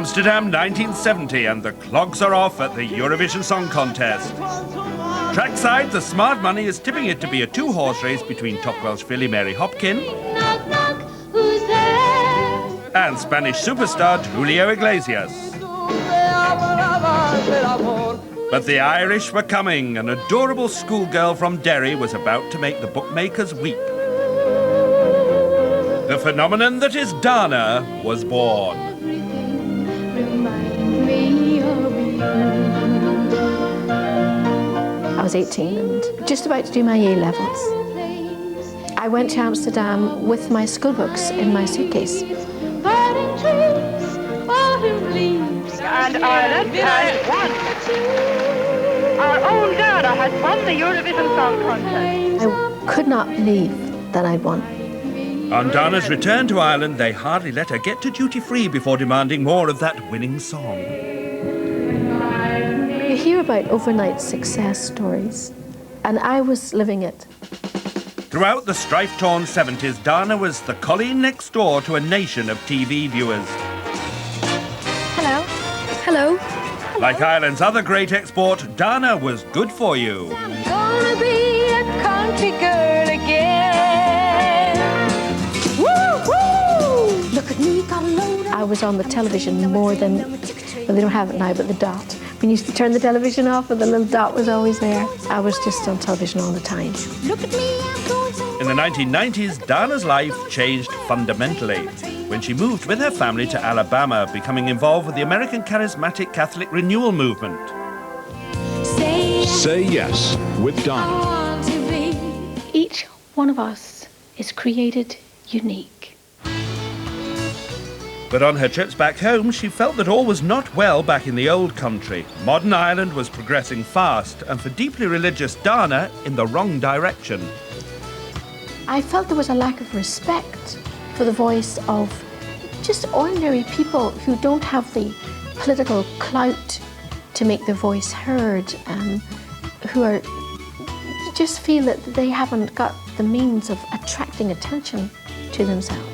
Amsterdam 1970, and the clogs are off at the Eurovision Song Contest. Trackside, the Smart Money is tipping it to be a two-horse race between top Welsh filly Mary Hopkin Knock, knock, who's there? and Spanish superstar Julio Iglesias. But the Irish were coming. An adorable schoolgirl from Derry was about to make the bookmakers weep. The phenomenon that is Dana was born. Remind me of you. I was 18 and just about to do my A-levels. I went to Amsterdam with my school books in my suitcase. Budding trees, autumn leaves. And Ireland has won. Our own Dana has won the Eurovision Song Contest. I could not believe that I'd won. On Dana's return to Ireland, they hardly let her get to duty-free before demanding more of that winning song. You hear about overnight success stories, and I was living it. Throughout the strife-torn 70s, Dana was the colleen next door to a nation of TV viewers. Hello. Hello. Like Ireland's other great export, Dana was good for you. I'm gonna be a country girl again. Woo, woo! Look at me, got a load of... I was on the television more than, well, they don't have it now, but the dot. We used to turn the television off and the little dot was always there. I was just on television all the time. Look at me, I'm going so... In the 1990s, Dana's life changed fundamentally when she moved with her family to Alabama, becoming involved with the American Charismatic Catholic Renewal Movement. Say yes with Dana. Each one of us is created unique. But on her trips back home, she felt that all was not well back in the old country. Modern Ireland was progressing fast, and for deeply religious Dana, in the wrong direction. I felt there was a lack of respect for the voice of just ordinary people who don't have the political clout to make their voice heard, who are just feel that they haven't got the means of attracting attention to themselves.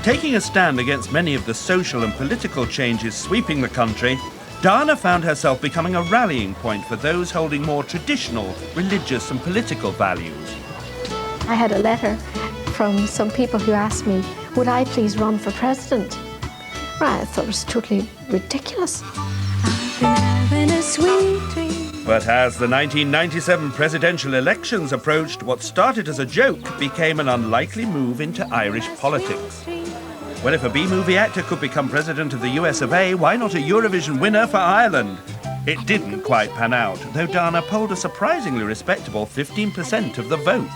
Taking a stand against many of the social and political changes sweeping the country, Dana found herself becoming a rallying point for those holding more traditional religious and political values. I had a letter from some people who asked me, would I please run for president? Right, I thought it was totally ridiculous. I've been having a sweet dream. But as the 1997 presidential elections approached, what started as a joke became an unlikely move into Irish politics. Well, if a B-movie actor could become president of the US of A, why not a Eurovision winner for Ireland? It didn't quite pan out, though Dana polled a surprisingly respectable 15% of the vote.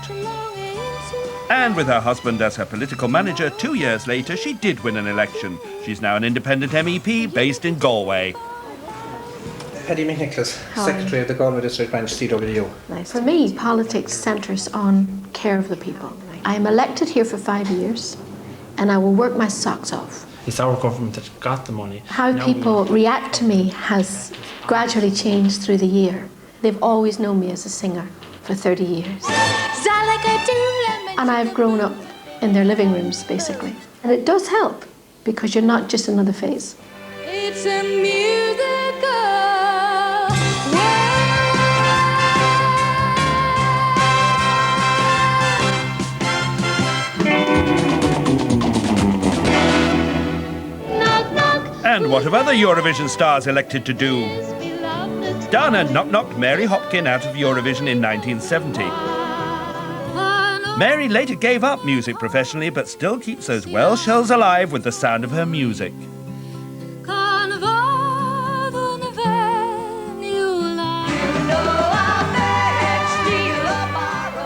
And with her husband as her political manager, 2 years later, she did win an election. She's now an independent MEP based in Galway. Paddy McNicholas, Hi. Secretary of the Galway District Branch, CWU. Nice. For me, politics centres on care of the people. I am elected here for 5 years, and I will work my socks off. It's our government that got the money. How Now people react to me has gradually changed through the year. They've always known me as a singer for 30 years. And I've grown up in their living rooms, basically. And it does help, because you're not just another phase. It's a musical Knock, knock. And what have other Eurovision stars elected to do? Dana knocked Mary Hopkin out of Eurovision in 1970. Mary later gave up music professionally, but still keeps those Welsh hills alive with the sound of her music.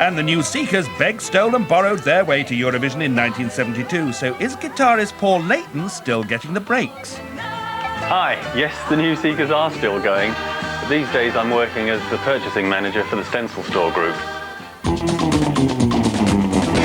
And the New Seekers begged, stole and borrowed their way to Eurovision in 1972, so is guitarist Paul Layton still getting the breaks? Hi, yes, the New Seekers are still going, but these days I'm working as the purchasing manager for the Stencil Store Group.